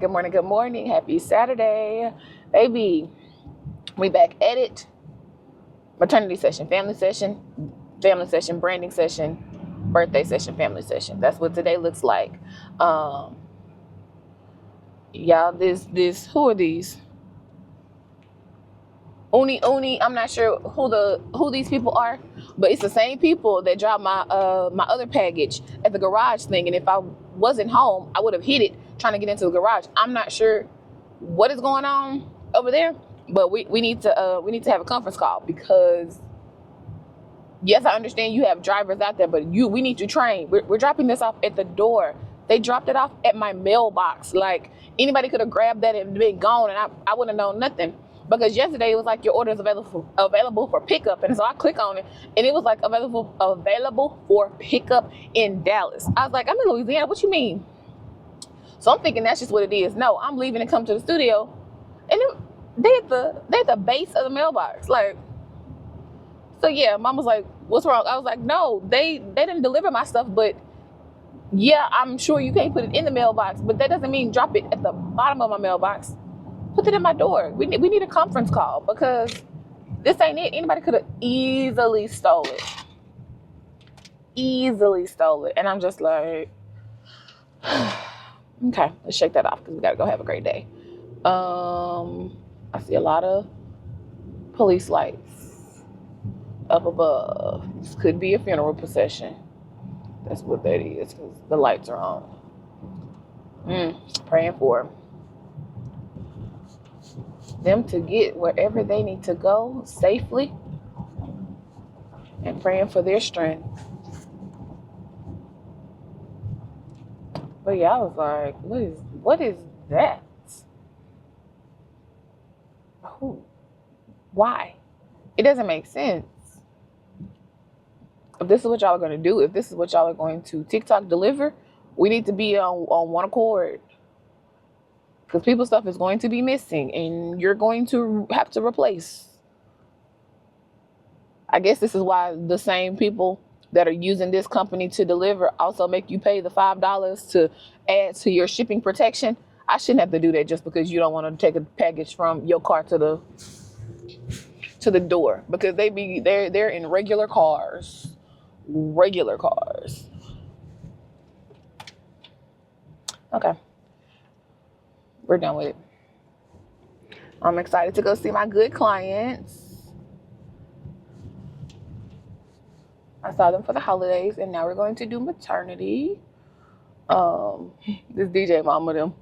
good morning, good morning. Happy Saturday. Baby, we back at it. Maternity session, family session, branding session, birthday session, family session. That's what today looks like. Y'all, this, who are these? UniUni, I'm not sure who these people are, but it's the same people that dropped my my other package at the garage thing. And if I wasn't home, I would have hit it trying to get into the garage. I'm not sure what is going on over there, but we need to have a conference call, because yes, I understand you have drivers out there, but we need to train. We're dropping this off at the door. They dropped it off at my mailbox. Like, anybody could have grabbed that and been gone, and I wouldn't have known nothing. Because yesterday it was like, your order is available for pickup, and so I click on it, and it was like available for pickup in Dallas. I was like, I'm in Louisiana. What you mean? So I'm thinking that's just what it is. No, I'm leaving and come to the studio, and they at the base of the mailbox. Like, so yeah, Mom was like, "What's wrong?" I was like, "No, they didn't deliver my stuff, but yeah, I'm sure you can't put it in the mailbox, but that doesn't mean drop it at the bottom of my mailbox. Put it in my door. We need a conference call, because this ain't it. Anybody could have easily stole it. And I'm just like, okay, let's shake that off, because we got to go have a great day. I see a lot of police lights up above. This could be a funeral procession. That's what that is, because the lights are on. Praying for them to get wherever they need to go safely, and praying for their strength. But yeah, I was like, what is that? Who? Why? It doesn't make sense. If this is what y'all are going to do, if this is what y'all are going to TikTok deliver, we need to be on one accord. Because people's stuff is going to be missing, and you're going to have to replace. I guess this is why the same people that are using this company to deliver also make you pay the $5 to add to your shipping protection. I shouldn't have to do that just because you don't want to take a package from your car to the door, because they're in regular cars. Okay. We're done with it. I'm excited to go see my good clients. I saw them for the holidays, and now we're going to do maternity. This DJ mama them.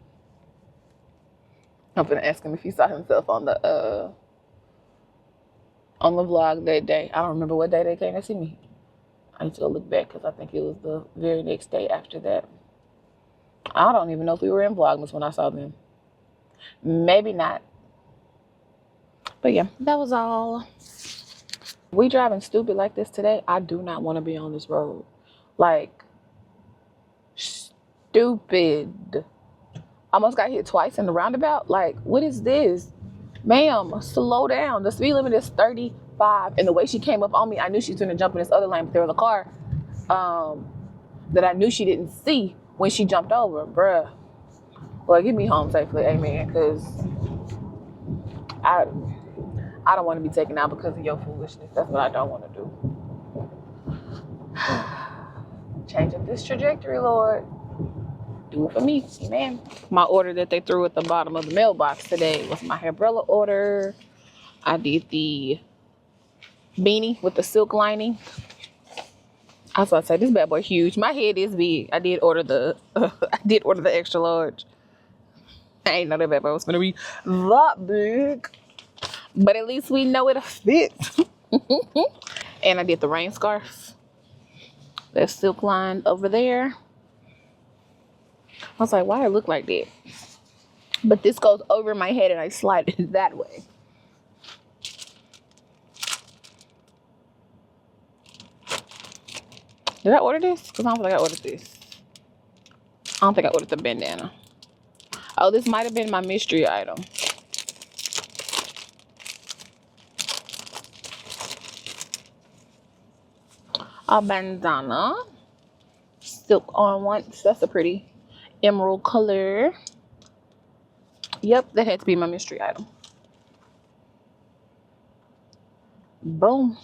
I'm gonna ask him if he saw himself on the vlog that day. I don't remember what day they came to see me. I need to go look back, because I think it was the very next day after that. I don't even know if we were in Vlogmas when I saw them. Maybe not. But yeah, that was all. We driving stupid like this today. I do not want to be on this road. Like, stupid. Almost got hit twice in the roundabout. Like, what is this? Ma'am, slow down. The speed limit is 35. And the way she came up on me, I knew she was going to jump in this other lane, but there was a car that I knew she didn't see when she jumped over. Bruh. Well, get me home safely, amen, because I don't want to be taken out because of your foolishness. That's what I don't want to do. Changing this trajectory, Lord. Do it for me, amen. My order that they threw at the bottom of the mailbox today was my HairBella order. I did the beanie with the silk lining. I was about to say, this bad boy huge. My head is big. I did order the extra large. I ain't know that bad boy was gonna be that big, but at least we know it'll fit. And I did the rain scarf. That silk line over there. I was like, why it look like that? But this goes over my head and I slide it that way. Did I order this? Because I don't think I ordered this. I don't think I ordered the bandana. Oh, this might have been my mystery item. A bandana. Silk on once. That's a pretty emerald color. Yep, that had to be my mystery item. Boom.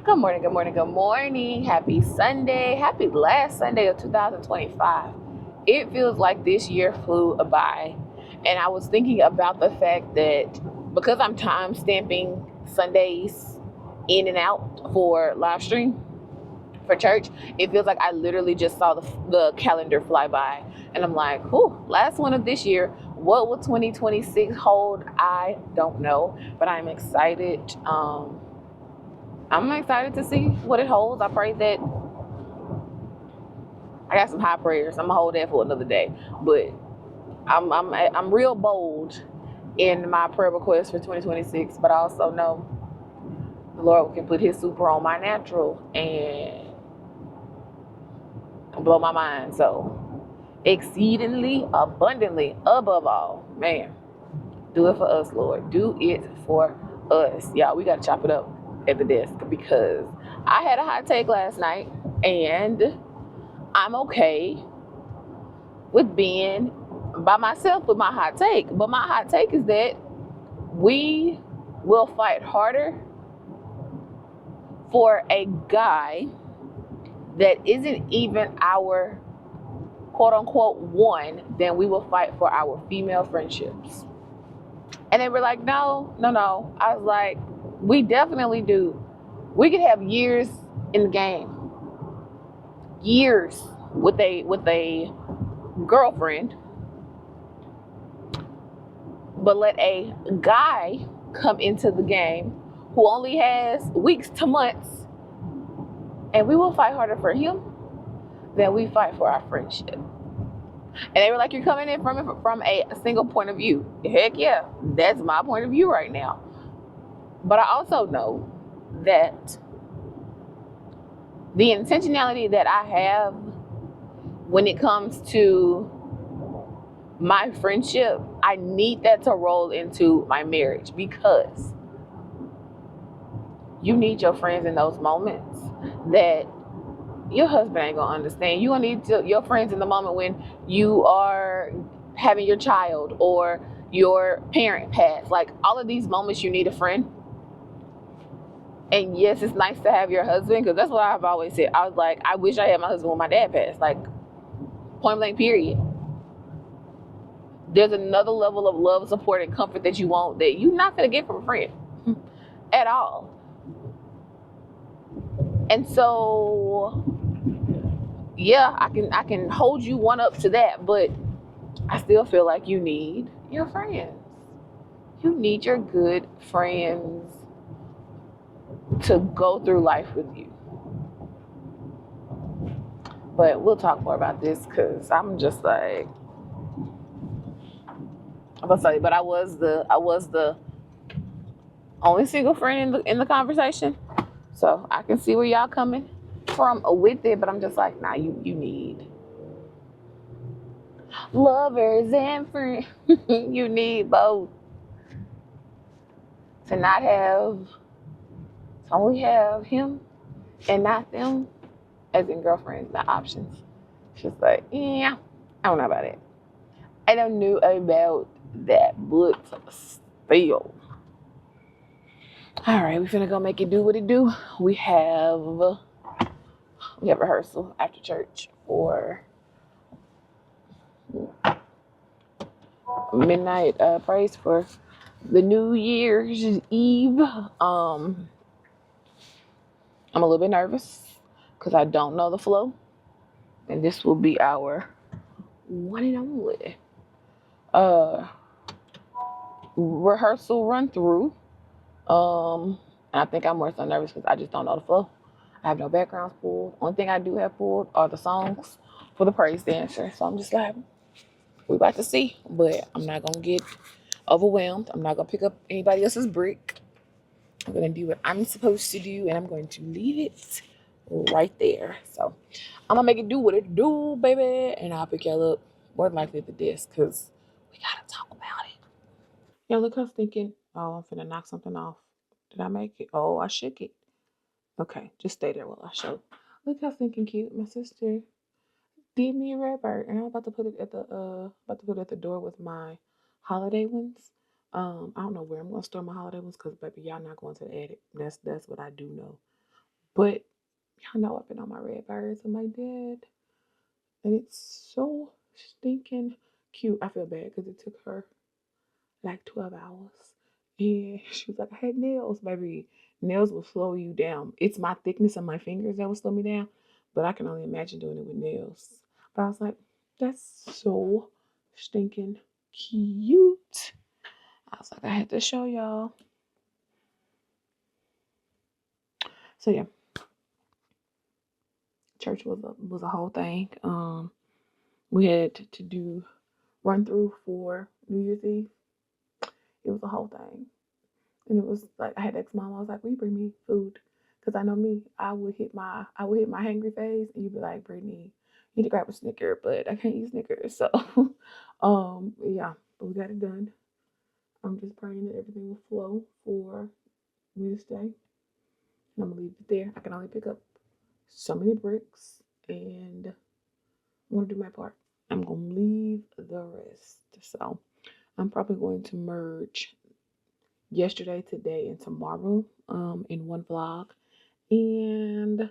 Good morning, good morning, good morning. Happy Sunday. Happy last Sunday of 2025. It feels like this year flew by. And I was thinking about the fact that because I'm time stamping Sundays in and out for live stream for church, it feels like I literally just saw the calendar fly by. And I'm like, whew, last one of this year. What will 2026 hold? I don't know. But I'm excited. I'm excited to see what it holds. I pray that I got some high prayers. I'm gonna hold that for another day. But I'm real bold in my prayer request for 2026. But I also know the Lord can put His super on my natural and blow my mind. So exceedingly abundantly above all, man. Do it for us, Lord. Do it for us, y'all. We gotta chop it up at the desk because I had a hot take last night and I'm okay with being by myself with my hot take. But my hot take is that we will fight harder for a guy that isn't even our quote unquote one than we will fight for our female friendships. And they were like, no. I was like, we definitely do. We could have years in the game, years with a girlfriend, but let a guy come into the game who only has weeks to months, and we will fight harder for him than we fight for our friendship. And they were like, you're coming in from a single point of view. Heck yeah, that's my point of view right now. But I also know that the intentionality that I have when it comes to my friendship, I need that to roll into my marriage because you need your friends in those moments that your husband ain't gonna understand. You gonna need your friends in the moment when you are having your child or your parent pass. Like all of these moments, you need a friend. And yes, it's nice to have your husband because that's what I've always said. I was like, I wish I had my husband when my dad passed. Like point blank, period. There's another level of love, support, and comfort that you want that you're not gonna get from a friend at all. And so, yeah, I can hold you one up to that, but I still feel like you need your friends. You need your good friends to go through life with you. But we'll talk more about this because I'm just like, I'm gonna say, but I was the only single friend in the conversation, so I can see where y'all coming from with it. But I'm just like, nah, you need lovers and friends. You need both. To not have, to only have him and not them, as in girlfriends, not options. It's just like, yeah, I don't know about it. I don't know about that, but still. All right, we finna go make it do what it do. We have rehearsal after church for midnight praise for the New Year's Eve. I'm a little bit nervous because I don't know the flow, and this will be our one and only rehearsal run through. And I think I'm more so nervous because I just don't know the flow. I have no backgrounds pulled. Only thing I do have pulled are the songs for the praise dancer. So I'm just like, we about to see, but I'm not gonna get overwhelmed. I'm not gonna pick up anybody else's brick. I'm gonna do what I'm supposed to do, and I'm going to leave it right there. So I'm gonna make it do what it do, baby, and I'll pick y'all up more than likely at the desk because we gotta talk about it. Yeah, look, I was thinking, oh, I'm finna knock something off. Did I make it? Oh, I shook it. Okay, just stay there while I show. Look how stinking cute my sister did me a red bird, and I'm about to put it at the door with my holiday ones. I don't know where I'm gonna store my holiday ones because baby, y'all not going to the attic. That's what I do know. But y'all know I've been on my red birds with my dad, and it's so stinking cute. I feel bad because it took her like 12 hours. And she was like, I had nails, baby. Nails will slow you down. It's my thickness of my fingers that will slow me down, but I can only imagine doing it with nails. But I was like, that's so stinking cute. I was like, I had to show y'all. So yeah, church was a whole thing. We had to do run through for New Year's Eve. It was a whole thing. And it was like I had to ask mom. I was like, "Will you bring me food?" Because I know me, I would hit my hangry phase, and you'd be like, "Brittany, you need to grab a Snicker," but I can't eat Snickers. So, yeah, but we got it done. I'm just praying that everything will flow for Wednesday, and I'm gonna leave it there. I can only pick up so many bricks, and I'm gonna do my part. I'm gonna leave the rest. So, I'm probably going to merge yesterday, today, and tomorrow in one vlog. And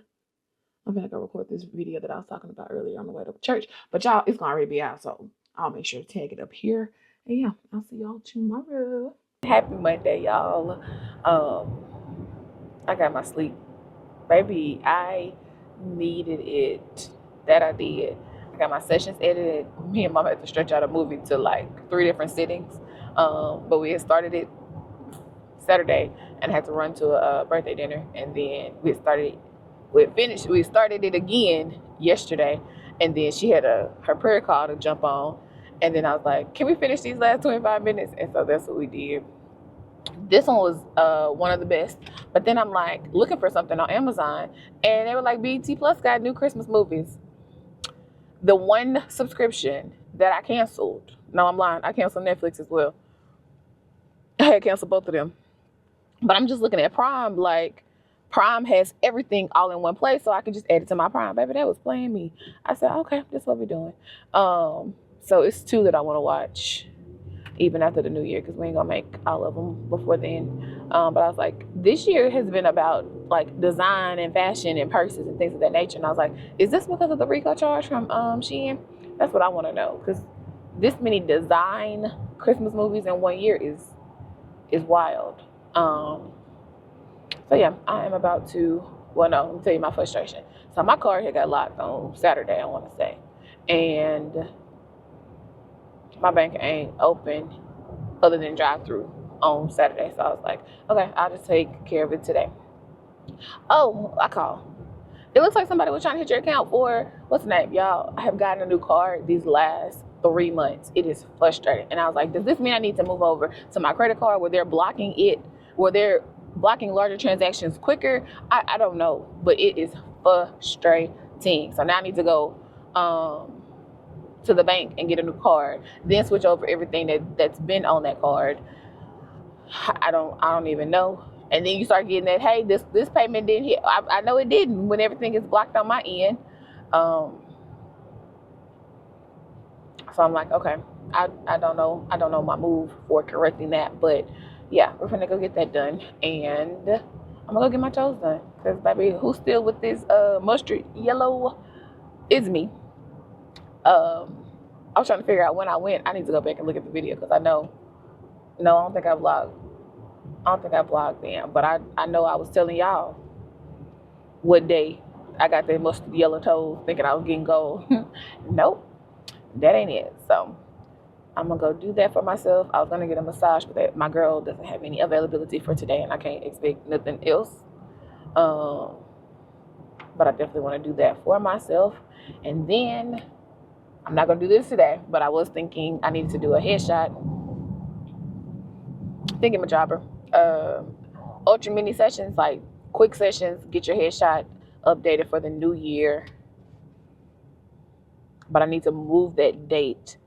I'm gonna go record this video that I was talking about earlier on the way to church. But y'all, it's gonna already be out, so I'll make sure to tag it up here. And yeah, I'll see y'all tomorrow. Happy Monday, y'all. I got my sleep. Baby, I needed it. That I did. I got my sessions edited. Me and mom had to stretch out a movie to like 3 different sittings. But we had started it Saturday and had to run to a birthday dinner, and then we started it again yesterday, and then she had her prayer call to jump on, and then I was like, can we finish these last 25 minutes? And so that's what we did. This one was one of the best, but then I'm like looking for something on Amazon, and they were like, BET Plus got new Christmas movies. The one subscription that I canceled, no, I'm lying, I canceled Netflix as well. I had canceled both of them. But I'm just looking at Prime, like Prime has everything all in one place, so I can just add it to my Prime. Baby, that was playing me. I said, okay, that's what we're doing. So it's 2 that I want to watch, even after the new year, because we ain't gonna make all of them before then. But I was like, this year has been about like design and fashion and purses and things of that nature. And I was like, is this because of the RICO charge from Shein? That's what I want to know, because this many design Christmas movies in 1 year is wild. So yeah, I am about to, well, no, let me tell you my frustration. So my car had got locked on Saturday, I want to say, and my bank ain't open other than drive through on Saturday. So I was like, okay, I'll just take care of it today. Oh, I called. It looks like somebody was trying to hit your account for, what's the name? Y'all, I have gotten a new card these last 3 months. It is frustrating. And I was like, does this mean I need to move over to my credit card where they're blocking it, where they're blocking larger transactions quicker? I don't know, but it is frustrating. So now I need to go to the bank and get a new card, then switch over everything that's been on that card. I don't even know. And then you start getting that, hey, this payment didn't hit. I know it didn't when everything is blocked on my end. So I'm like, okay, I don't know my move for correcting that, but yeah, we're gonna go get that done, and I'm gonna go get my toes done, because baby, who's still with this mustard yellow is me. I was trying to figure out when I went. I need to go back and look at the video, because I don't think I vlogged then, but I know I was telling y'all what day I got that mustard yellow toes thinking I was getting gold. Nope, that ain't it. So I'm gonna go do that for myself. I was gonna get a massage, but my girl doesn't have any availability for today, and I can't expect nothing else. But I definitely want to do that for myself. And then I'm not gonna do this today, but I was thinking I needed to do a headshot thingamajobber. Ultra mini sessions, like quick sessions, get your headshot updated for the new year. But I need to move that date,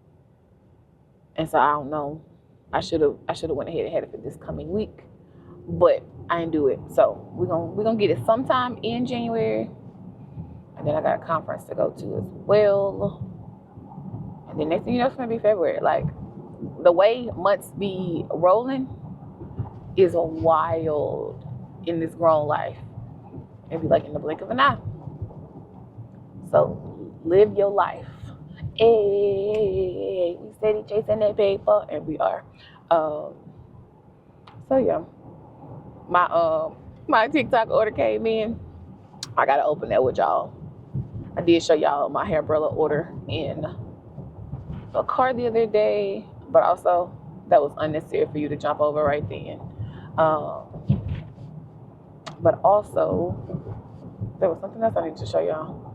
and so I don't know. I should have went ahead and had it for this coming week, but I didn't do it. So we're gonna get it sometime in January, And then I got a conference to go to as well. And then next thing you know, it's gonna be February. Like, the way months be rolling is wild in this grown life. It'd be like in the blink of an eye. So live your life. Hey, we steady chasing that paper, and we are. So yeah, my TikTok order came in. I gotta open that with y'all. I did show y'all my HairBella order in a car the other day, but also that was unnecessary for you to jump over right then. But also there was something else I need to show y'all.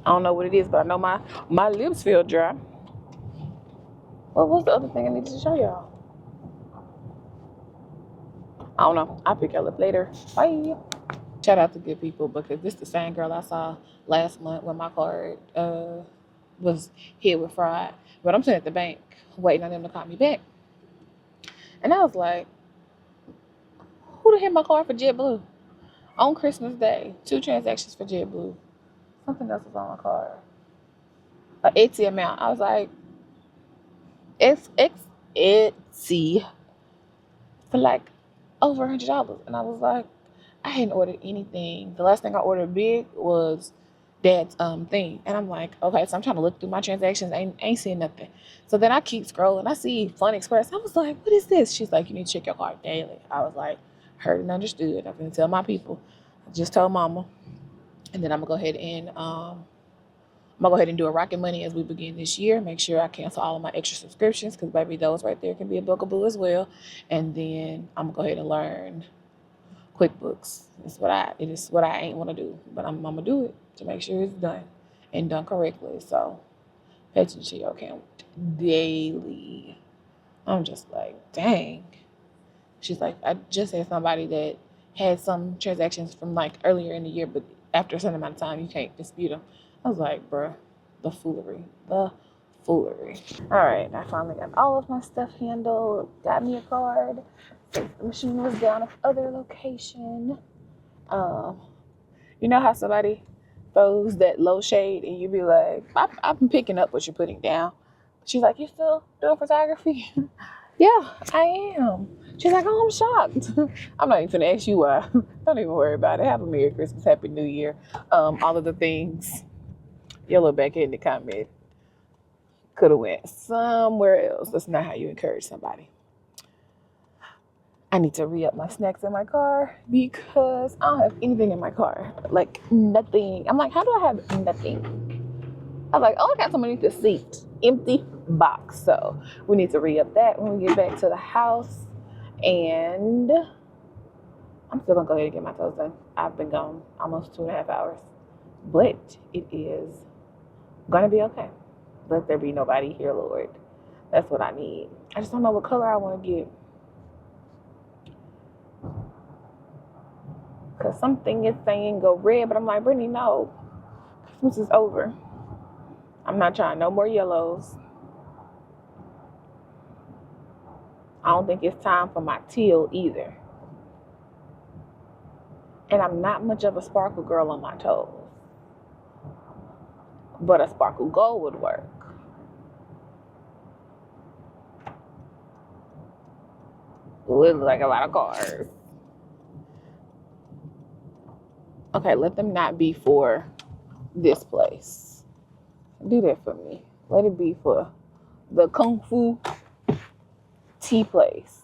I don't know what it is, but I know my lips feel dry. What was the other thing I needed to show y'all? I don't know. I'll pick y'all up later. Bye. Shout out to good people, because this is the same girl I saw last month when my card was hit with fraud. But I'm sitting at the bank waiting on them to call me back. And I was like, who hit my card for JetBlue? On Christmas Day, 2 transactions for JetBlue. Something else was on my card. An Etsy amount. I was like, Etsy for like over $100. And I was like, I hadn't ordered anything. The last thing I ordered big was Dad's thing. And I'm like, okay, so I'm trying to look through my transactions. I ain't seeing nothing. So then I keep scrolling. I see Fun Express. I was like, what is this? She's like, you need to check your card daily. I was like, heard and understood. I'm going to tell my people. I just told mama. And then I'm going to go ahead and do a Rocket Money as we begin this year. Make sure I cancel all of my extra subscriptions, because baby, those right there can be a bugaboo as well. And then I'm going to go ahead and learn QuickBooks. It is what I ain't want to do, but I'm gonna do it to make sure it's done and done correctly. So pay attention to your account daily. I'm just like, dang. She's like, I just had somebody that had some transactions from like earlier in the year, but after a certain amount of time, you can't dispute them. I was like, bruh, the foolery. All right, I finally got all of my stuff handled. Got me a card. The machine was down at the other location. You know how somebody throws that low shade and you be like, I've been picking up what you're putting down. She's like, you still doing photography? Yeah, I am. She's like, oh, I'm shocked. I'm not even gonna ask you why. Don't even worry about it. Have a Merry Christmas, Happy New Year. All of the things. Your little back in the comment could have went somewhere else. That's not how you encourage somebody. I need to re-up my snacks in my car because I don't have anything in my car. Like, nothing. I'm like, how do I have nothing? I was like, oh, I got some underneath the seat. Empty box. So we need to re-up that when we get back to the house. And I'm still going to go ahead and get my toes done. I've been gone almost 2.5 hours. But it is going to be okay. Let there be nobody here, Lord. That's what I need. I just don't know what color I want to get. Because something is saying go red, but I'm like, Brittany, no. Christmas is over. I'm not trying no more yellows. I don't think it's time for my teal either. And I'm not much of a sparkle girl on my toes. But a sparkle gold would work. Ooh, it looks like a lot of cars. Okay, let them not be for this place. Do that for me. Let it be for the Kung Fu tea place.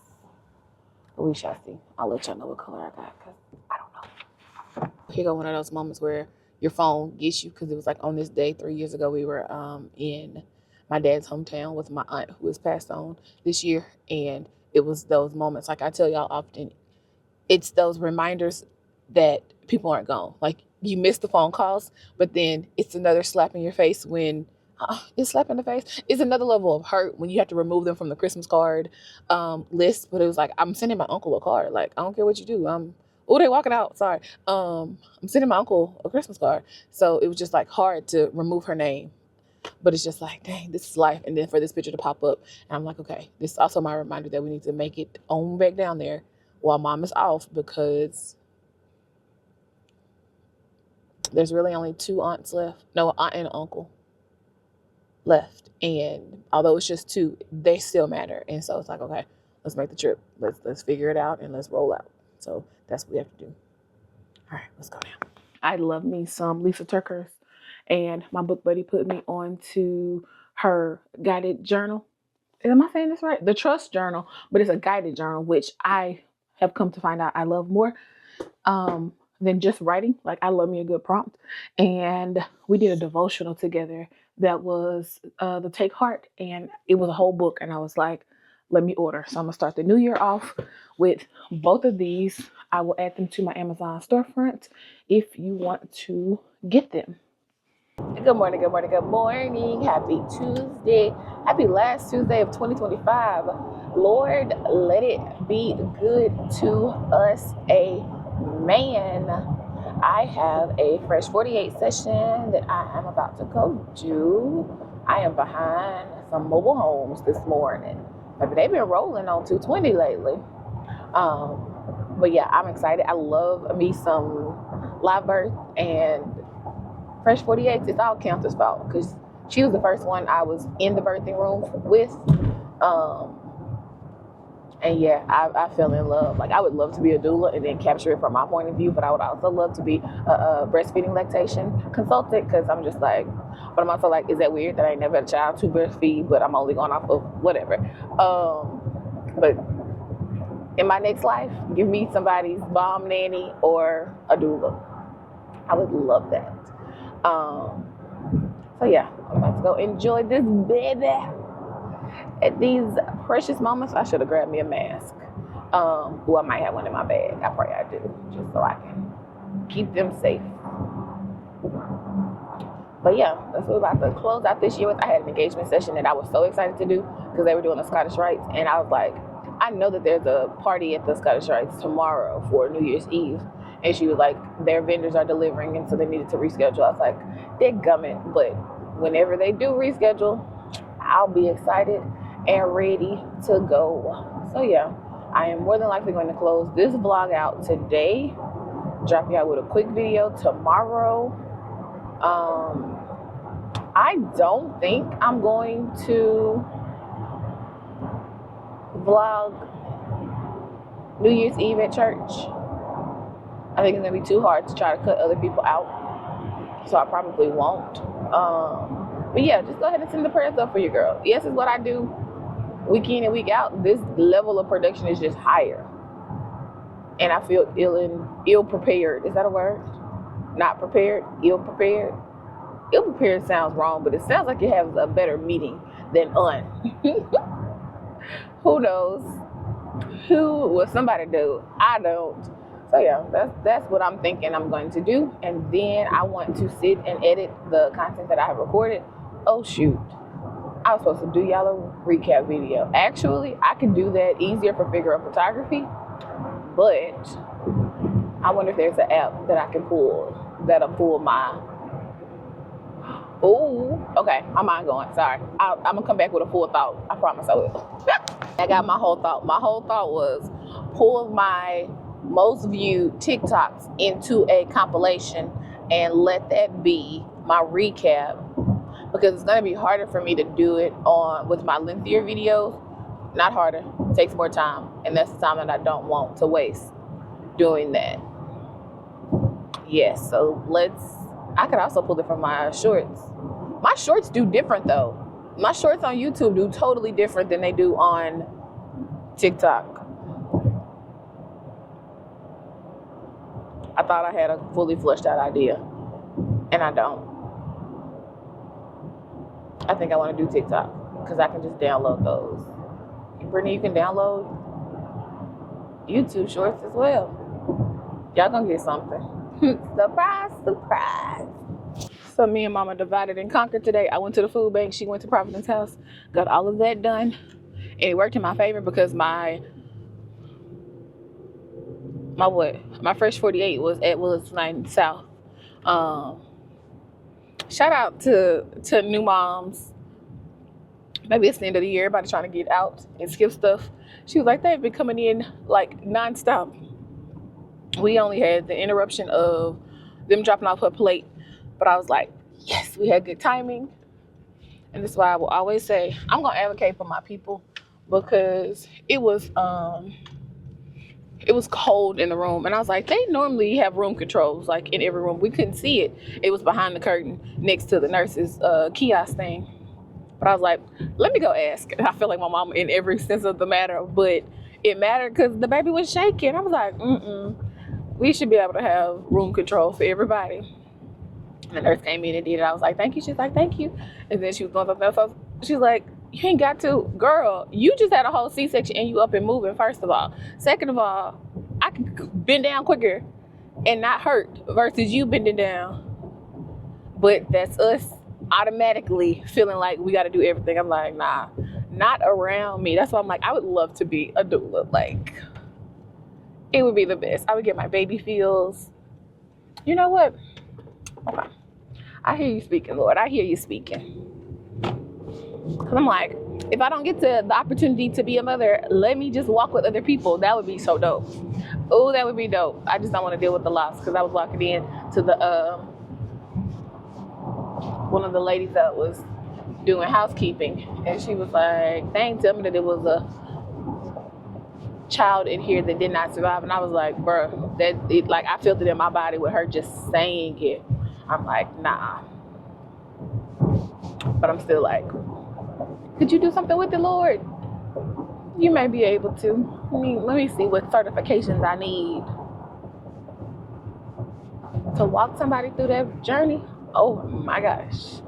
We shall see. I'll let y'all know what color I got, because I don't know. Here go one of those moments where your phone gets you, because it was like on this day 3 years ago, we were in my dad's hometown with my aunt who was passed on this year. And it was those moments, like I tell y'all often, it's those reminders that people aren't gone. Like, you miss the phone calls, but then it's another slap in your face when it's slap in the face. It's another level of hurt when you have to remove them from the Christmas card list. But it was like, I'm sending my uncle a card. Like, I don't care what you do. Oh, they walking out. Sorry. I'm sending my uncle a Christmas card. So it was just like hard to remove her name. But it's just like, dang, this is life. And then for this picture to pop up, and I'm like, okay, this is also my reminder that we need to make it on back down there while mom is off, because There's really only 2 aunts left. No, aunt and uncle left. And although it's just 2, they still matter. And so it's like, okay, let's make the trip. Let's figure it out and let's roll out. So that's what we have to do. All right, let's go now. I love me some Lysa TerKeust. And my book buddy put me on to her guided journal. Am I saying this right? The Trust Journal, but it's a guided journal, which I have come to find out I love more than just writing. Like, I love me a good prompt. And we did a devotional together that was the Take Heart, and it was a whole book. And I was like, let me order. So I'm gonna start the new year off with both of these. I will add them to my Amazon storefront if you want to get them. Good morning, good morning, good morning. Happy Tuesday. Happy last Tuesday of 2025. Lord, let it be good to us. Amen. I have a Fresh 48 session that I am about to go do. I am behind some mobile homes this morning. Maybe they've been rolling on 220 lately. But yeah, I'm excited. I love me some live birth, and Fresh 48, it's all Counter's fault because she was the first one I was in the birthing room with. And yeah, I fell in love. Like, I would love to be a doula and then capture it from my point of view, but I would also love to be a breastfeeding lactation consultant, because I'm just like, but I'm also like, is that weird that I ain't never had a child to breastfeed, but I'm only going off of whatever. But in my next life, give me somebody's bomb nanny or a doula. I would love that. So yeah, I'm about to go enjoy this baby. At these precious moments, I should have grabbed me a mask. I might have one in my bag. I pray I do, just so I can keep them safe. But yeah, that's what we're about to close out this year with. I had an engagement session that I was so excited to do because they were doing the Scottish Rites, and I was like, I know that there's a party at the Scottish Rites tomorrow for New Year's Eve. And she was like, their vendors are delivering, and so they needed to reschedule. I was like, they're gumming, but whenever they do reschedule, I'll be excited and ready to go. So yeah, I am more than likely going to close this vlog out today, drop you out with a quick video tomorrow. I don't think I'm going to vlog New Year's Eve at church. I think it's gonna be too hard to try to cut other people out, so I probably won't. But yeah, just go ahead and send the prayers up for your girl. Yes, it's what I do week in and week out. This level of production is just higher, and I feel ill prepared. Is that a word? Not prepared, ill prepared. Ill prepared sounds wrong, but it sounds like it has a better meaning than un. Who knows? Who will somebody do? I don't. So yeah, that's what I'm thinking I'm going to do. And then I want to sit and edit the content that I have recorded. Oh shoot, I was supposed to do y'all a recap video. Actually, I can do that easier for figure photography, but I wonder if there's an app that I can pull that'll pull my. Oh, okay, my mind going. Sorry, I'm gonna come back with a full thought. I promise I will. I got my whole thought. My whole thought was pull my most viewed TikToks into a compilation and let that be my recap, because it's going to be harder for me to do it with my lengthier videos. Not harder, it takes more time, and that's the time that I don't want to waste doing that. Yes, so I could also pull it from my shorts. My shorts do different though. My shorts on YouTube do totally different than they do on TikTok. I thought I had a fully fleshed out idea, and I don't. I think I want to do TikTok because I can just download those. Brittany, you can download YouTube shorts as well. Y'all gonna get something. Surprise, surprise. So me and Mama divided and conquered today. I went to the food bank. She went to Providence House. Got all of that done. And it worked in my favor because my Fresh 48 was at Willis 9 South. Shout out to new moms. Maybe it's the end of the year, everybody trying to get out and skip stuff. She was like, they've been coming in like nonstop. We only had the interruption of them dropping off her plate. But I was like, yes, we had good timing. And this is why I will always say I'm gonna advocate for my people, because it was cold in the room, and I was like, they normally have room controls like in every room. We couldn't see it. It was behind the curtain next to the nurse's kiosk thing. But I was like, let me go ask. And I feel like my mom in every sense of the matter, but it mattered because the baby was shaking. I was like, we should be able to have room control for everybody. And the nurse came in and did it. I was like, thank you. She's like, thank you. And then she was going something else. So she's like, you ain't got to. Girl, you just had a whole C-section and you up and moving, first of all. Second of all, I could bend down quicker and not hurt versus you bending down. But that's us automatically feeling like we got to do everything. I'm like, nah, not around me. That's why I'm like, I would love to be a doula. Like, it would be the best. I would get my baby feels. You know what? Okay. I hear you speaking, Lord. I hear you speaking. Because I'm like, if I don't get to the opportunity to be a mother, let me just walk with other people. That would be so dope. Oh, that would be dope. I just don't want to deal with the loss, because I was walking in to the one of the ladies that was doing housekeeping, and she was like, they ain't tell me that there was a child in here that did not survive. And I was like, bruh, like, I felt it in my body with her just saying it. I'm like, nah. But I'm still like, could you do something with it, Lord? You may be able to. Let me see what certifications I need to walk somebody through that journey. Oh my gosh.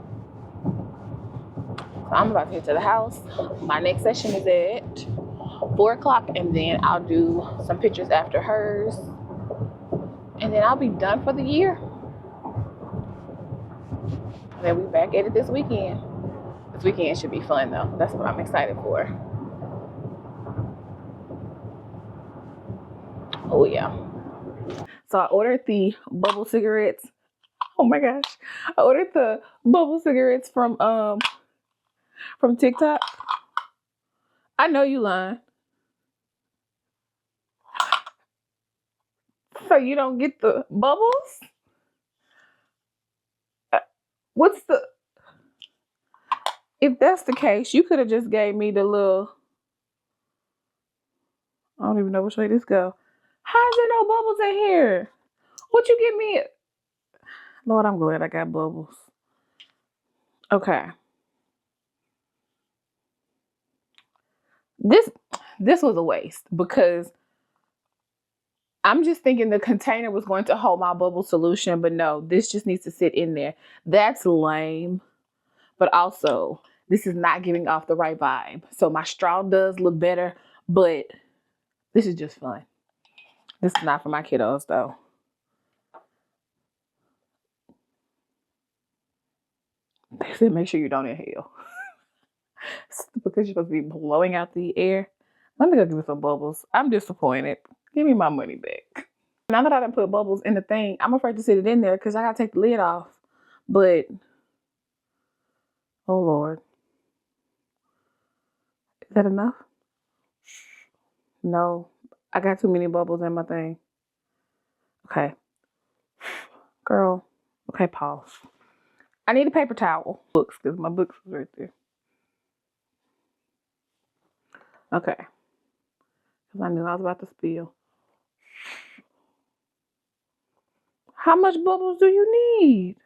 So I'm about to head to the house. My next session is at 4 o'clock, and then I'll do some pictures after hers. And then I'll be done for the year. And then we back at it this weekend. This weekend should be fun though. That's what I'm excited for. Oh yeah. So I ordered the bubble cigarettes. Oh my gosh. I ordered the bubble cigarettes from TikTok. I know you lying. So you don't get the bubbles? What's the... If that's the case, you could have just gave me the little... I don't even know which way this go. How is there no bubbles in here? What you give me? Lord, I'm glad I got bubbles. Okay. This was a waste, because I'm just thinking the container was going to hold my bubble solution, but no, this just needs to sit in there. That's lame. But also, this is not giving off the right vibe. So my straw does look better, but this is just fun. This is not for my kiddos though. They said make sure you don't inhale. Because you're supposed to be blowing out the air. Let me go give me some bubbles. I'm disappointed. Give me my money back. Now that I done put bubbles in the thing, I'm afraid to sit it in there because I gotta take the lid off. But, oh Lord. Is that enough? No. I got too many bubbles in my thing. Okay. Girl. Okay, pause. I need a paper towel. Books, because my books was right there. Okay. Because I knew I was about to spill. How much bubbles do you need?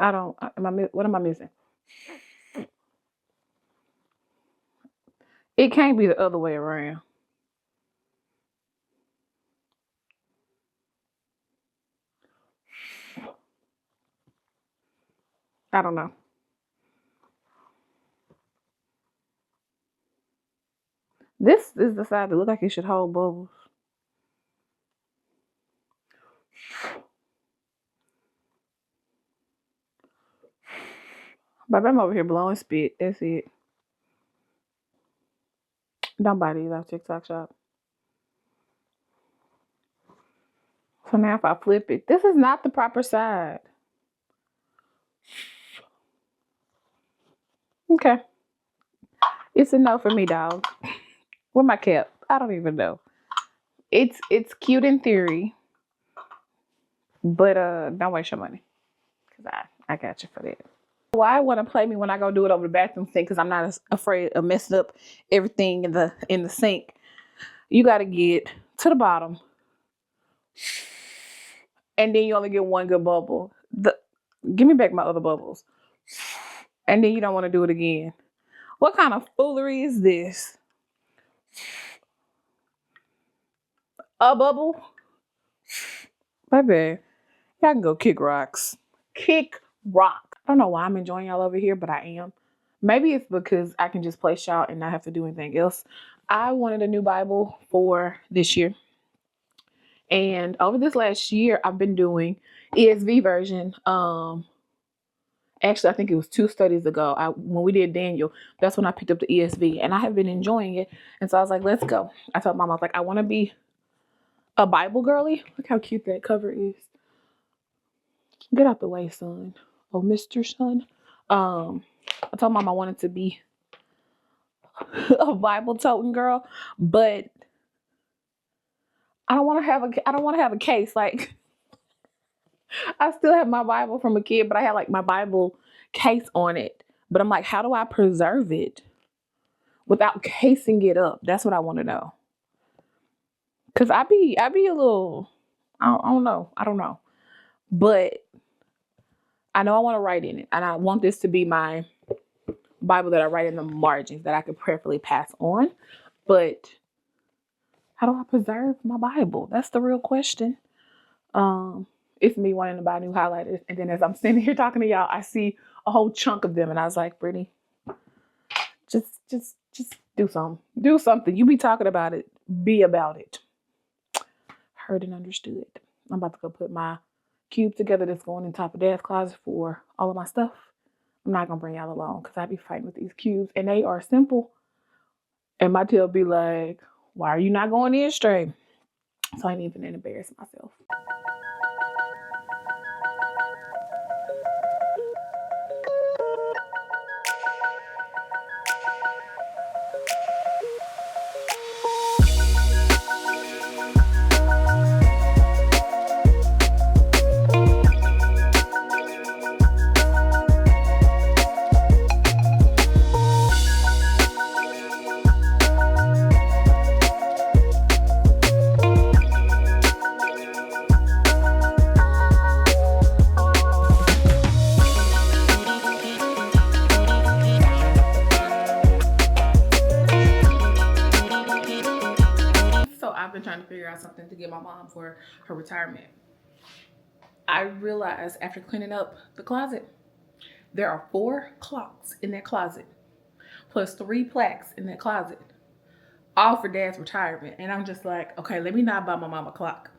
I don't, what am I missing? It can't be the other way around. I don't know. This is the side that looks like it should hold bubbles. Baby, I'm over here blowing spit. That's it. Don't buy these off TikTok shop. So now if I flip it, this is not the proper side. Okay. It's a no for me, dog. Where my cap? I don't even know. It's cute in theory, but don't waste your money, cause I got you for that. Why want to play me when I go do it over the bathroom sink? Cause I'm not afraid of messing up everything in the sink. You got to get to the bottom, and then you only get one good bubble. Give me back my other bubbles, and then you don't want to do it again. What kind of foolery is this? A bubble? Baby, y'all can go kick rocks. Kick rock. I don't know why I'm enjoying y'all over here, but I am. Maybe it's because I can just place y'all and not have to do anything else. I wanted a new Bible for this year. And over this last year, I've been doing ESV version. Actually, I think it was 2 studies ago. When we did Daniel, that's when I picked up the ESV, and I have been enjoying it. And so I was like, let's go. I told Mom, I was like, I want to be a Bible girly. Look how cute that cover is. Get out the way, son. Oh, Mr. Son. I told Mom I wanted to be a Bible toting girl, but I don't want to have a case. Like, I still have my Bible from a kid, but I had like my Bible case on it. But I'm like, how do I preserve it without casing it up? That's what I want to know. Cause I be a little, I don't know. But I know I want to write in it, and I want this to be my Bible that I write in the margins that I could prayerfully pass on. But how do I preserve my Bible? That's the real question. It's me wanting to buy new highlighters, and then as I'm sitting here talking to y'all, I see a whole chunk of them, and I was like, Brittany, just do something. Do something. You be talking about it. Be about it. Heard and understood. I'm about to go put my cube together that's going in top of Dad's closet for all of my stuff. I'm not gonna bring y'all along because I be fighting with these cubes, and they are simple. And my tail be like, why are you not going in straight? So I ain't even embarrass myself. Trying to figure out something to get my mom for her retirement. I realized after cleaning up the closet, there are 4 clocks in that closet, plus 3 plaques in that closet, all for Dad's retirement. And I'm just like, okay, let me not buy my mom a clock,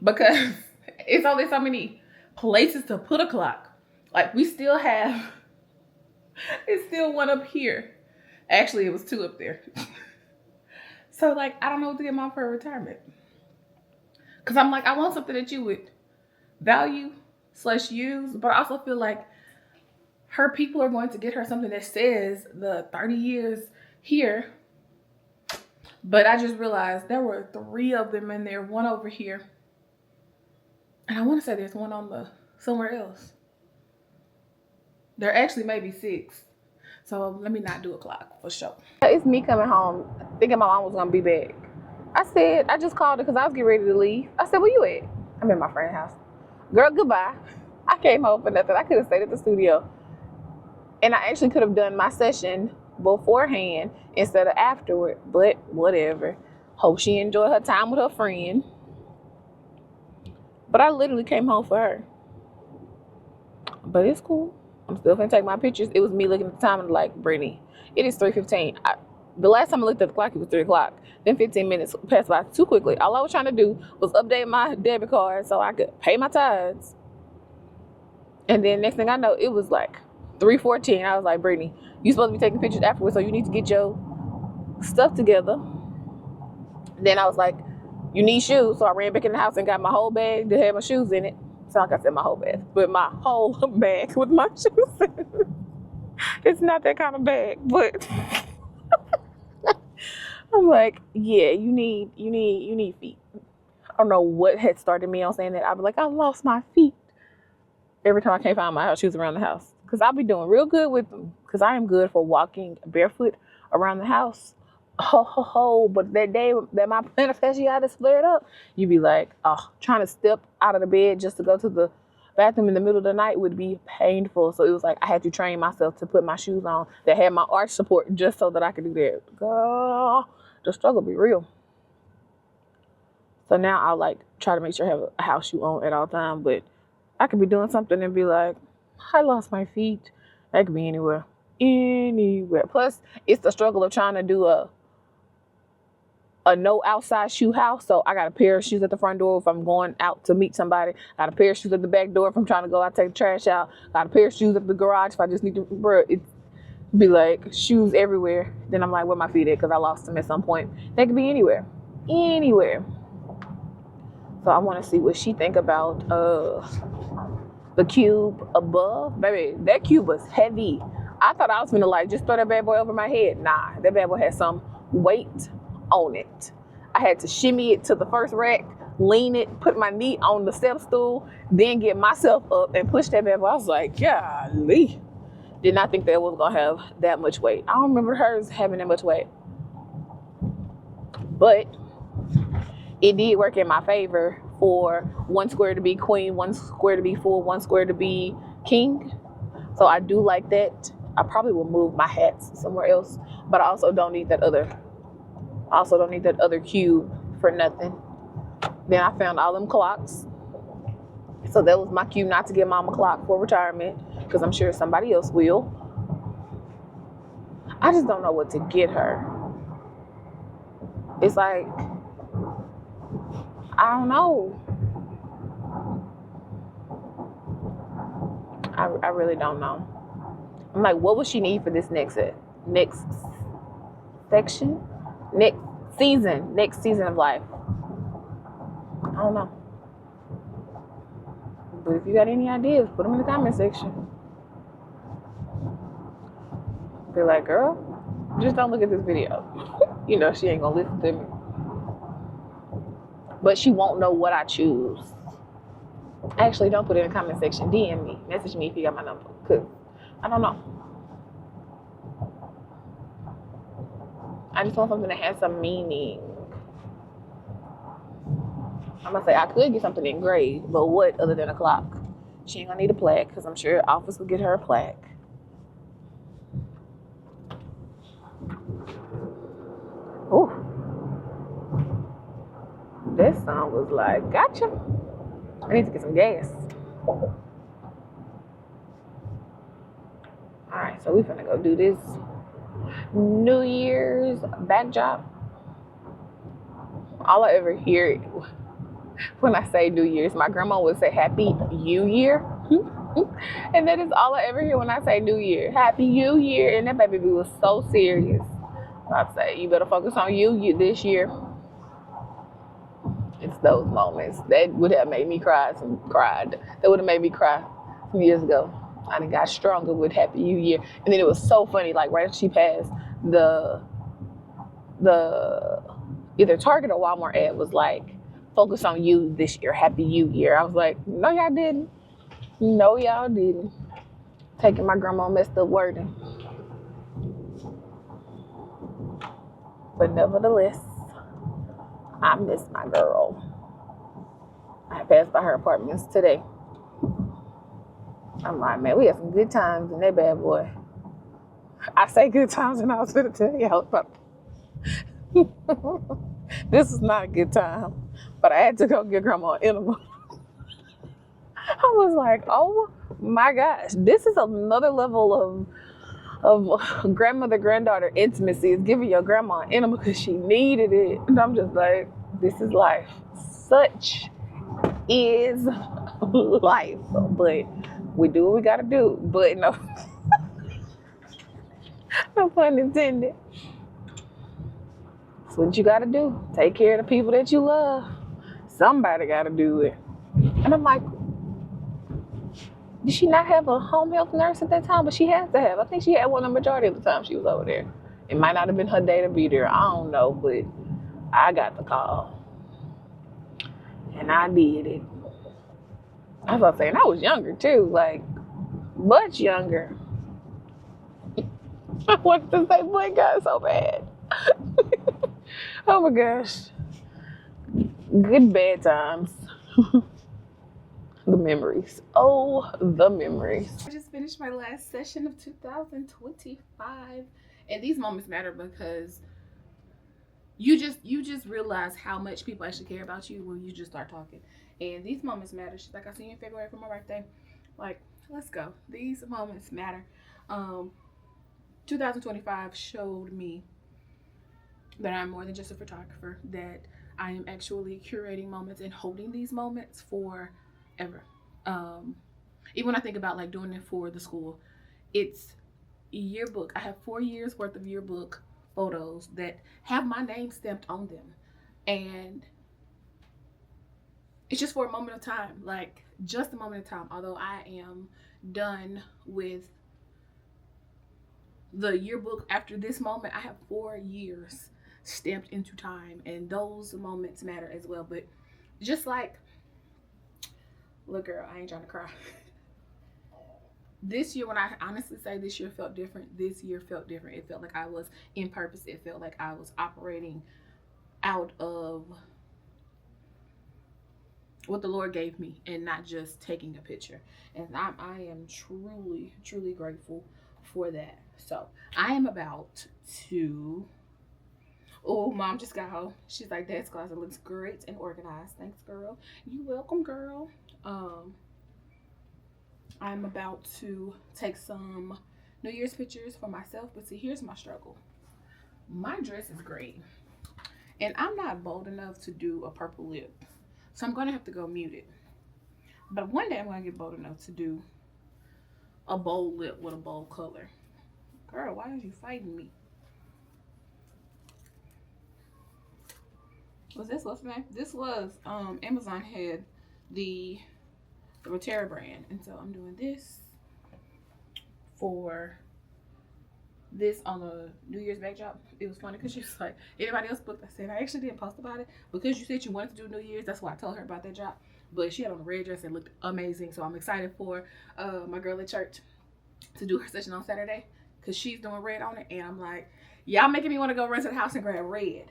because it's only so many places to put a clock. Like, we still have, it's still one up here. Actually, it was 2 up there. So, like, I don't know what to get Mom for her retirement. Because I'm like, I want something that you would value / use. But I also feel like her people are going to get her something that says the 30 years here. But I just realized there were 3 of them in there. 1 over here. And I want to say there's 1 on somewhere else. There actually may be 6. So let me not do a clock for sure. It's me coming home thinking my mom was going to be back. I just called her because I was getting ready to leave. I said, where you at? I'm in my friend's house. Girl, goodbye. I came home for nothing. I could have stayed at the studio. And I actually could have done my session beforehand instead of afterward. But whatever. Hope she enjoyed her time with her friend. But I literally came home for her. But it's cool. I'm still gonna take my pictures. It was me looking at the time and like, Brittany, it is 3:15. The last time I looked at the clock, it was 3 o'clock. Then 15 minutes passed by too quickly. All I was trying to do was update my debit card so I could pay my tithes. And then next thing I know, it was like 3:14. I was like, Brittany, you supposed to be taking pictures afterwards, so you need to get your stuff together. Then I was like, you need shoes. So I ran back in the house and got my whole bag that had my shoes in it. Sound like I said my whole bag, but my whole bag with my shoes in it. It's not that kind of bag, but I'm like, yeah, you need feet. I don't know what had started me on saying that. I'd be like, I lost my feet. Every time I can't find my house shoes around the house. Because I'll be doing real good with them. Because I am good for walking barefoot around the house. Ho, ho, ho. But that day that my plantar fasciitis flared up, you'd be like, oh, trying to step out of the bed just to go to the bathroom in the middle of the night would be painful. So it was like I had to train myself to put my shoes on that had my arch support just so that I could do that. Girl, the struggle be real. So now I'll like try to make sure I have a house shoe on at all times. But I could be doing something and be like, I lost my feet. That could be anywhere. Anywhere. Plus, it's the struggle of trying to do a no outside shoe house. So I got a pair of shoes at the front door if I'm going out to meet somebody. Got a pair of shoes at the back door if I'm trying to go out take the trash out. Got a pair of shoes at the garage if I just need to, bro, it be like shoes everywhere. Then I'm like, where my feet at? Because I lost them at some point. They could be anywhere. Anywhere. So I want to see what she think about the cube above. Baby, that cube was heavy. I thought I was gonna like just throw that bad boy over my head. Nah, that bad boy had some weight on it. I had to shimmy it to the first rack, lean it, put my knee on the step stool, then get myself up and push that bad boy. I was like, golly. Did not think that it was gonna have that much weight. I don't remember hers having that much weight. But it did work in my favor for one square to be queen, one square to be full, one square to be king. So I do like that. I probably will move my hats somewhere else, but I also don't need that other cube for nothing. Then I found all them clocks. So that was my cue not to get mom a clock for retirement, because I'm sure somebody else will. I just don't know what to get her. It's like, I don't know. I really don't know. I'm like, what would she need for this next season of life? I don't know. But if you got any ideas, put them in the comment section. Be like, girl, just don't look at this video. You know, she ain't gonna listen to me. But she won't know what I choose. Actually, don't put it in the comment section. DM me. Message me if you got my number. Because I don't know. I just want something that has some meaning. I'm going to say I could get something engraved, but what other than a clock? She ain't going to need a plaque, because I'm sure office will get her a plaque. Ooh. This song was like, gotcha. I need to get some gas. Alright, so we're finna go do this New Year's backdrop. All I ever hear when I say New Year's, my grandma would say Happy New Year. And that is all I ever hear when I say New Year. Happy New Year. And that baby was so serious. I'd say, you better focus on you this year. It's those moments that would have made me cry. That would have made me cry some years ago. I done got stronger with Happy New Year. And then it was so funny, like right after she passed, the either Target or Walmart ad was like, focus on you this year, Happy New Year. I was like, no, y'all didn't. No, y'all didn't. Taking my grandma messed up wording. But nevertheless, I miss my girl. I passed by her apartments today. I'm like, man, we had some good times in that bad boy. I say good times and I was going to tell y'all about this is not a good time, but I had to go get grandma an animal. I was like, oh my gosh, this is another level of grandmother-granddaughter intimacy, is giving your grandma an animal because she needed it. And I'm just like, this is life. Such is life. But we do what we gotta do. But no, no pun intended. That's what you gotta do. Take care of the people that you love. Somebody gotta do it. And I'm like, did she not have a home health nurse at that time? But she has to have. I think she had one the majority of the time she was over there. It might not have been her day to be there. I don't know, but I got the call. I did it. I was saying I was younger too, like much younger. I wanted to say boy God so bad. Oh my gosh. Good bad times. The memories. Oh, the memories. I just finished my last session of 2025. And these moments matter because you just realize how much people actually care about you when you just start talking. And these moments matter. She's like, I see you in February for my birthday. Like, let's go. These moments matter. 2025 showed me that I'm more than just a photographer, that I am actually curating moments and holding these moments forever. Even when I think about like doing it for the school, it's yearbook. I have 4 years worth of yearbook photos that have my name stamped on them. And it's just for a moment of time, like just a moment of time. Although I am done with the yearbook after this moment, I have 4 years stamped into time, and those moments matter as well. But just like, look girl, I ain't trying to cry. This year, when I honestly say this year felt different, this year felt different. It felt like I was in purpose. It felt like I was operating out of what the Lord gave me and not just taking a picture. And I am truly, truly grateful for that. So I am about to, oh, mom just got home. She's like, Dad's closet looks great and organized. Thanks, girl. You welcome, girl. I'm about to take some New Year's pictures for myself. But see, here's my struggle. My dress is great, and I'm not bold enough to do a purple lip. So I'm going to have to go muted. But one day I'm going to get bold enough to do a bold lip with a bold color. Girl, why are you fighting me? Was this what's name? This was Amazon had the Terra brand, and so I'm doing this for this on a New Year's backdrop. It was funny because she was like, anybody else booked? I said I actually didn't post about it because you said you wanted to do New Year's. That's why I told her about that job. But she had on a red dress and looked amazing, so I'm excited for my girl at church to do her session on Saturday because she's doing red on it, and I'm like, y'all making me want to go run to the house and grab red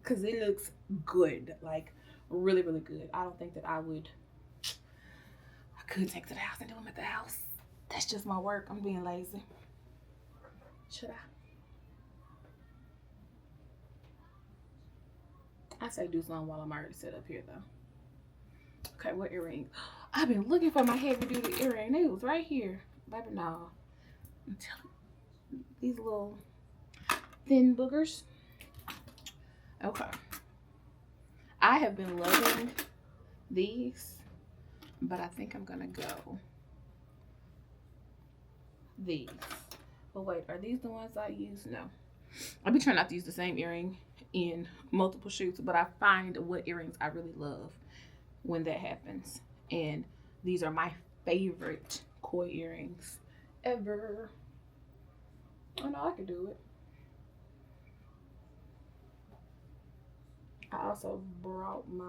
because it looks good, like really, really good. I don't think that I could take to the house and do them at the house. That's just my work. I'm being lazy. Should I say do something while I'm already set up here though. Okay, what earring? I've been looking for my heavy duty earring. It was right here. Baby, no. I'm telling you, these little thin boogers. Okay. I have been loving these, but I think I'm gonna go these. But wait, are these the ones I use? No. I be trying not to use the same earring in multiple shoots, but I find what earrings I really love when that happens. And these are my favorite koi earrings ever. I know I can do it. I also brought my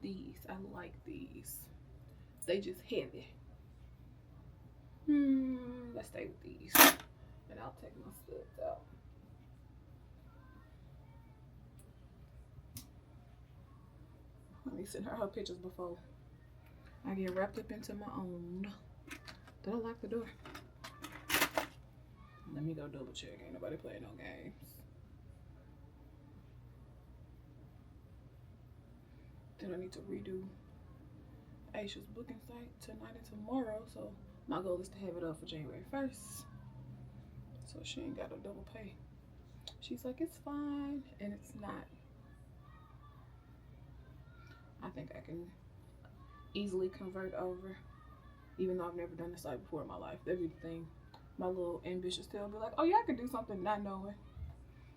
these. I like these. They just heavy. Let's stay with these. And I'll take my studs out. Let me send her pictures before I get wrapped up into my own. Did I lock the door? Let me go double check. Ain't nobody playing no games. Then I need to redo Aisha's booking site tonight and tomorrow. So my goal is to have it up for January 1st. So she ain't got to double pay. She's like, it's fine. And it's not. I think I can easily convert over. Even though I've never done this site before in my life. That'd be the thing. My little ambitious tail be like, oh yeah, I could do something not knowing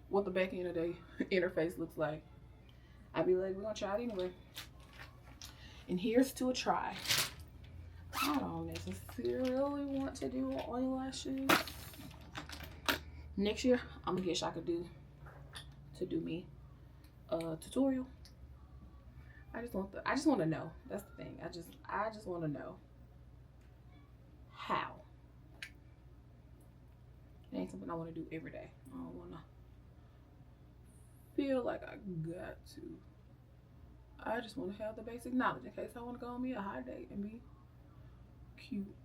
what the back end of the interface looks like. I'd be like, we're gonna try it anyway. And here's to a try. I don't necessarily want to do eyelashes. Next year, I'm gonna get Shaka to do me a tutorial. I just want to know. That's the thing. I just want to know how. It ain't something I want to do every day. I don't want to feel like I got to. I just want to have the basic knowledge in case I want to go on me a hot date and be cute.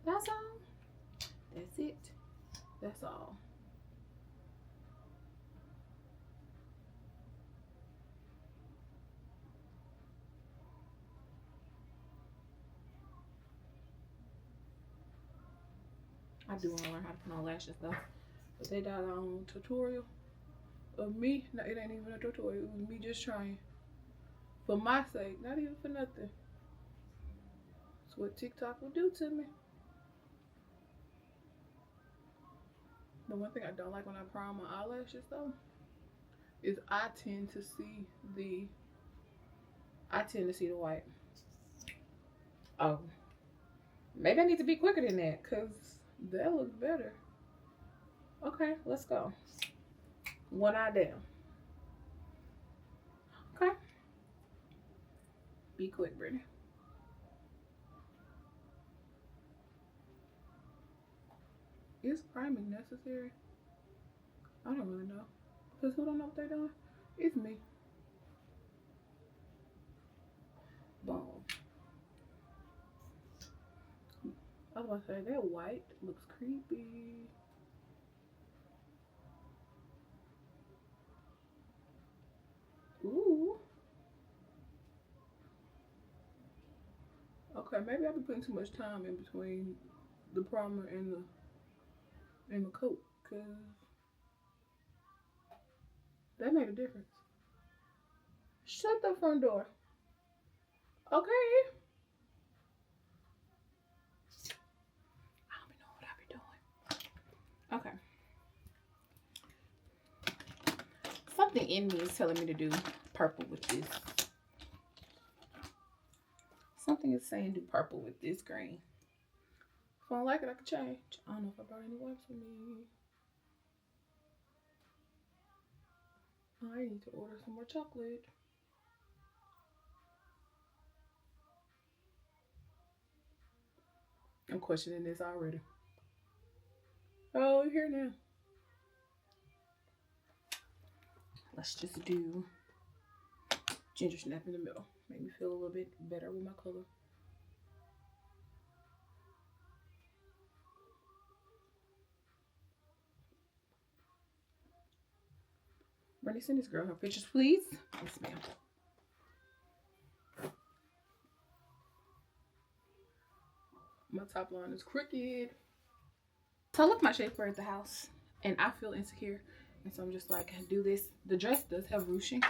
That's all. That's it. That's all. I do want to learn how to put on lashes though. But they got on tutorial of me. No, it ain't even a tutorial. It was me just trying. For my sake, not even for nothing. That's what TikTok will do to me. The one thing I don't like when I prime my eyelashes though is I tend to see the white. Oh, maybe I need to be quicker than that because that looks better. Okay, let's go. One eye down. Okay. Be quick, Brittany. Is priming necessary? I don't really know. Because who don't know what they're doing? It's me. Boom. I was about to say, that white looks creepy. Ooh. Okay, maybe I've been putting too much time in between the primer and the coat, because that made a difference. Shut the front door. Okay. I don't even know what I be doing. Okay. Something in me is telling me to do purple with this. Something is saying do purple with this green. If I don't like it, I can change. I don't know if I brought any wipes with me. I need to order some more chocolate. I'm questioning this already. Oh, you're here now. Let's just do ginger snap in the middle. Make me feel a little bit better with my color. Brittany, send this girl her pictures, please. Yes, ma'am. My top line is crooked. So I left my shaper at the house and I feel insecure. And so I'm just like, do this. The dress does have ruching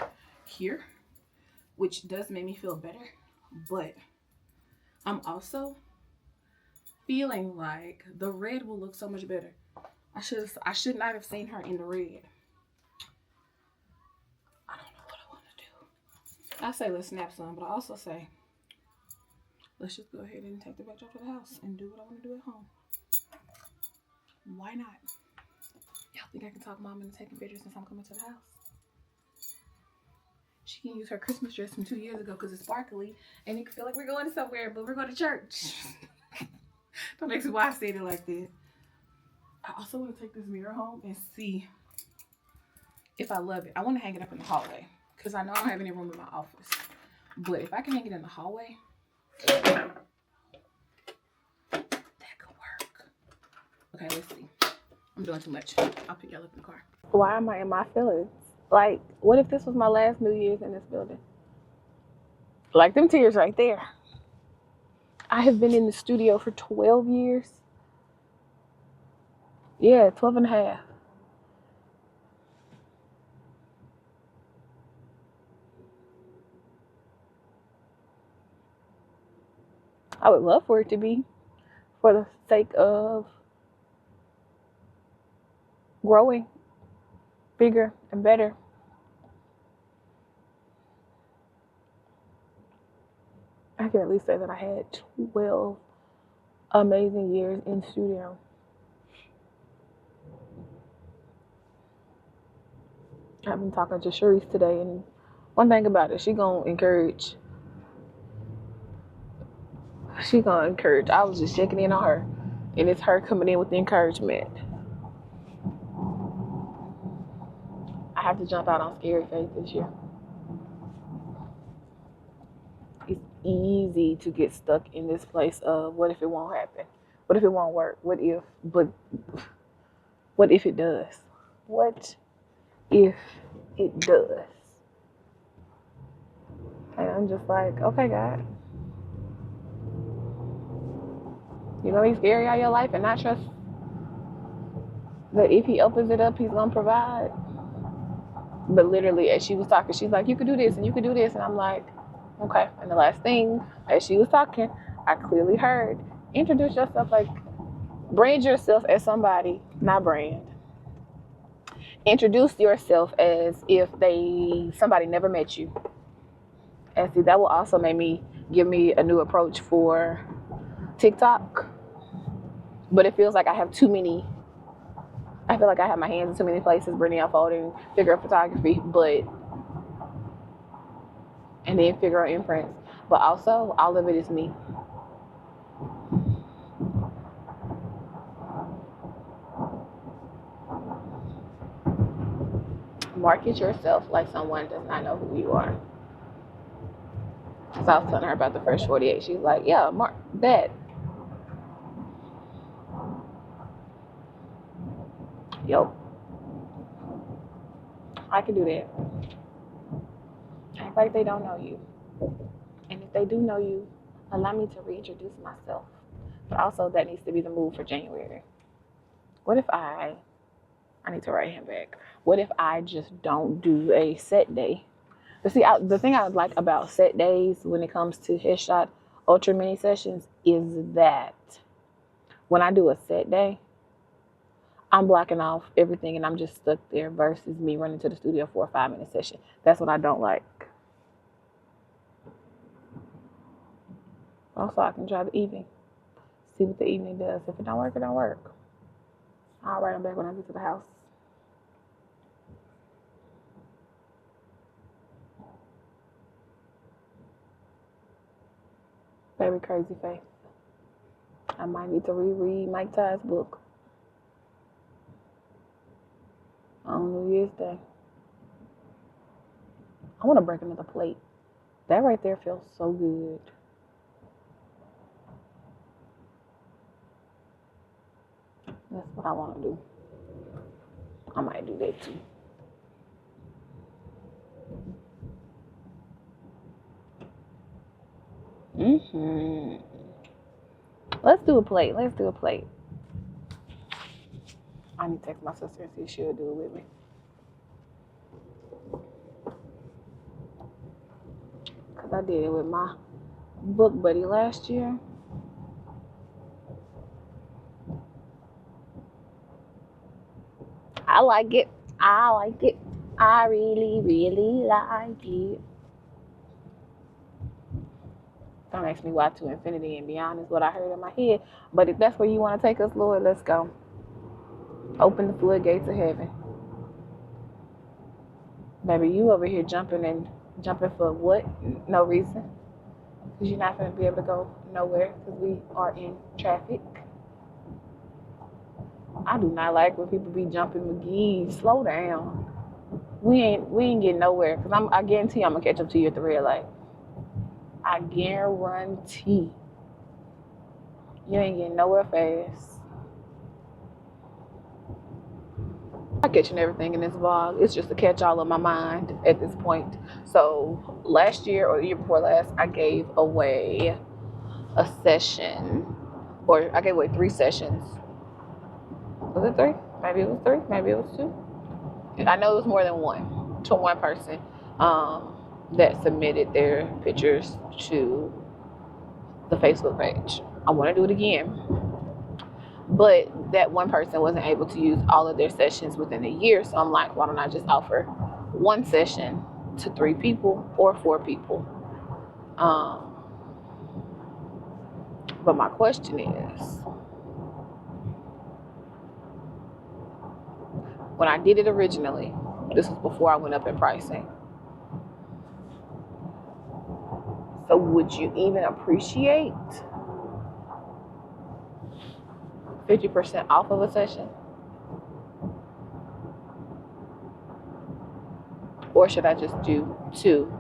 here, which does make me feel better. But I'm also feeling like the red will look so much better. I should not have seen her in the red. I don't know what I want to do. I say let's snap some, but I also say let's just go ahead and take the backdrop to the house and do what I want to do at home. Why not? Y'all think I can talk mom into taking pictures since I'm coming to the house? She can use her Christmas dress from 2 years ago because it's sparkly and it can feel like we're going somewhere, but we're going to church. Don't ask me why I said it like that. I also want to take this mirror home and see if I love it. I want to hang it up in the hallway because I know I don't have any room in my office. But if I can hang it in the hallway, that could work. Okay, let's see. I'm doing too much. I'll pick y'all up in the car. Why am I in my feelings? Like, what if this was my last New Year's in this building? Like them tears right there. I have been in the studio for 12 years. Yeah, 12 and a half. I would love for it to be, for the sake of growing bigger and better. I can at least say that I had 12 amazing years in studio. I've been talking to Sharice today, and one thing about it, she gonna encourage. I was just checking in on her, and it's her coming in with the encouragement. I have to jump out on scary faith this year. It's easy to get stuck in this place of what if it won't happen? What if it won't work? What if it does? What if it does? And I'm just like, okay, God, you're gonna be scary all your life and not trust that if he opens it up, he's gonna provide. But literally, as she was talking, she's like, you could do this and you could do this. And I'm like, okay. And the last thing, as she was talking, I clearly heard, introduce yourself, like, brand yourself as somebody, not brand. Introduce yourself as if somebody never met you. And see, that will also give me a new approach for TikTok. But it feels like I have too many. I feel like I have my hands in too many places, Brittany unfolding, figure out photography, and then figure out imprints. But also, all of it is me. Market yourself like someone does not know who you are. So I was telling her about the first 48. She's like, yeah, mark that. Yo, I can do that. Act like they don't know you. And if they do know you, allow me to reintroduce myself. But also, that needs to be the move for January. What if I need to write him back. What if I just don't do a set day? But see, the thing I like about set days when it comes to headshot ultra mini sessions is that when I do a set day, I'm blocking off everything and I'm just stuck there versus me running to the studio for a 5-minute session. That's what I don't like. Also, I can try the evening. See what the evening does. If it don't work, it don't work. I'll write them back when I get to the house. Very crazy faith. I might need to reread Mike Ty's book on New Year's Day. I want to break another plate. That right there feels so good. That's what I want to do. I might do that too. Let's do a plate. I need to text my sister and see if she'll do it with me. Because I did it with my book buddy last year. I like it. I really, really like it. Don't ask me why to infinity and beyond is what I heard in my head. But if that's where you want to take us, Lord, let's go. Open the floodgates of heaven. Baby, you over here jumping for what? No reason. Because you're not going to be able to go nowhere because we are in traffic. I do not like when people be jumping McGee. Slow down. We ain't getting nowhere because I guarantee I'm going to catch up to you at the red light. I guarantee you ain't getting nowhere fast. I'm catching everything in this vlog. It's just a catch-all of my mind at this point. So last year or the year before last, I gave away a session, or I gave away 3 sessions. Was it 3? Maybe it was 3. Maybe it was 2. I know it was more than one to one person that submitted their pictures to the Facebook page. I want to do it again. But that one person wasn't able to use all of their sessions within a year. So I'm like, why don't I just offer 1 session to 3 people or 4 people? But my question is, when I did it originally, This was before I went up in pricing. So would you even appreciate 50% off of a session? Or should I just do two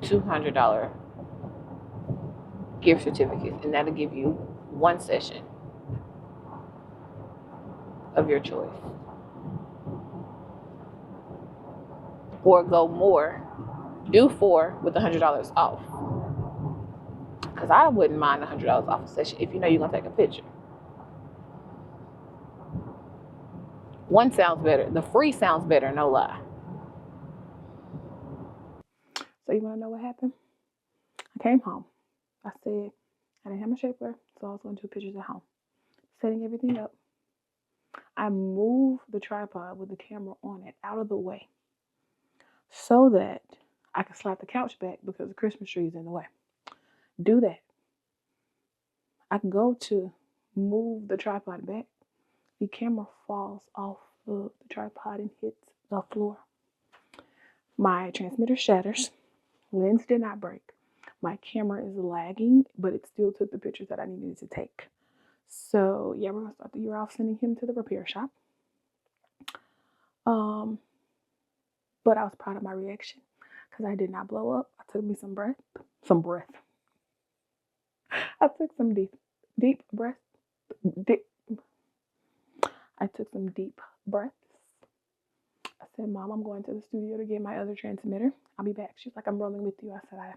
$200 gift certificates, and that'll give you one session of your choice? Or go more, do 4 with $100 off. Because I wouldn't mind $100 off a session if you know you're going to take a picture. One sounds better. The free sounds better, no lie. So you want to know what happened? I came home. I said I didn't have my shapewear, so I was going to do pictures at home. Setting everything up. I moved the tripod with the camera on it out of the way so that I could slide the couch back because the Christmas tree is in the way. Do that. I can go to move the tripod back. The camera falls off of the tripod and hits the floor. My transmitter shatters. Lens did not break. My camera is lagging, but it still took the pictures that I needed to take. So yeah, we're gonna start the year off sending him to the repair shop. But I was proud of my reaction because I did not blow up. I took me some breath. I took some deep breaths. I took some deep breaths. I said, Mom, I'm going to the studio to get my other transmitter. I'll be back. She's like, I'm rolling with you. I said, I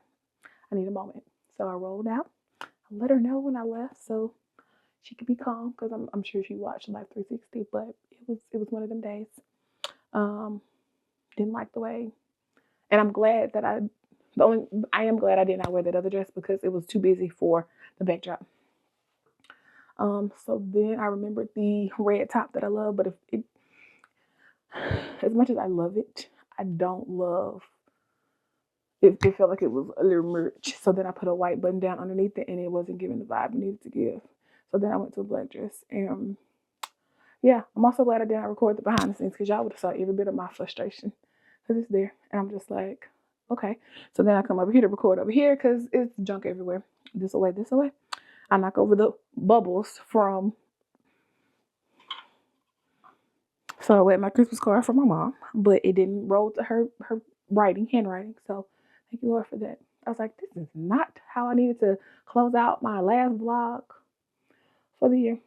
need a moment. So I rolled out. I let her know when I left so she could be calm because I'm sure she watched Life 360, but it was one of them days. Didn't like the way, and I'm glad that I am glad I did not wear that other dress because it was too busy for the backdrop. So then I remembered the red top that I love, but as much as I love it, I don't love it. It felt like it was a little merch. So then I put a white button down underneath it, and it wasn't giving the vibe it needed to give. So then I went to a black dress, and yeah, I'm also glad I did not record the behind the scenes because y'all would have saw every bit of my frustration because it's there, and I'm just like, okay. So then I come over here to record over here because it's junk everywhere. This away. I knock over the bubbles from. So I wet my Christmas card for my mom, but it didn't roll to her handwriting. So thank you, Lord, for that. I was like, this is not how I needed to close out my last vlog for the year.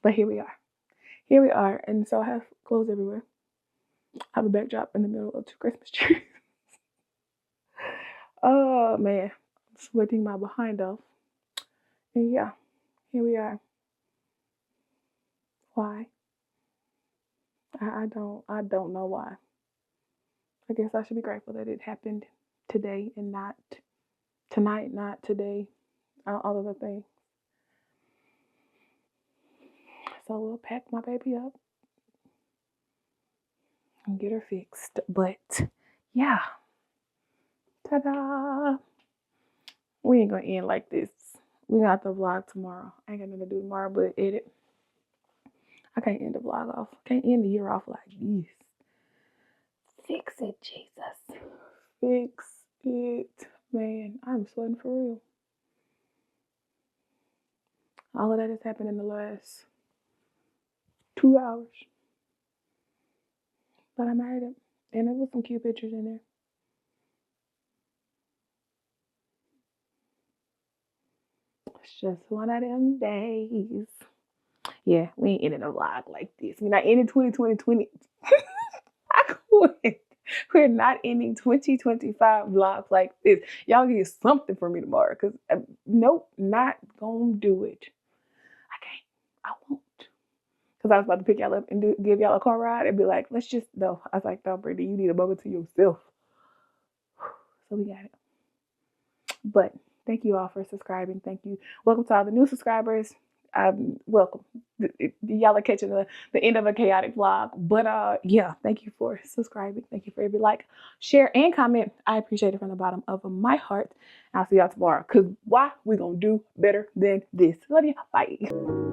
But here we are. And so I have clothes everywhere. I have a backdrop in the middle of 2 Christmas trees. Oh man, sweating my behind off. And yeah, here we are. Why? I don't know why. I guess I should be grateful that it happened today and not tonight, not today, all of the things. So we'll pack my baby up and get her fixed. But yeah, ta-da! We ain't gonna end like this. We got the vlog tomorrow. I ain't got nothing to do tomorrow but edit. I can't end the vlog off. Can't end the year off like this. Fix it, Jesus. Fix it. Man, I'm sweating for real. All of that has happened in the last 2 hours. But I made it. And there was some cute pictures in there. It's just one of them days. Yeah, we ain't ending a vlog like this. We're not ending 2020. I quit. We're not ending 2025 vlogs like this. Y'all get something from me tomorrow because nope, not gonna do it. I can't. I won't. Because I was about to pick y'all up and give y'all a car ride and be like, let's just, no. I was like, no, Brittany, you need a moment to yourself. So we got it. But thank you all for subscribing. Thank you. Welcome to all the new subscribers. Welcome. Y'all are catching the end of a chaotic vlog. But yeah, thank you for subscribing. Thank you for every like, share, and comment. I appreciate it from the bottom of my heart. I'll see y'all tomorrow. Because why? We're going to do better than this. Love you. Bye.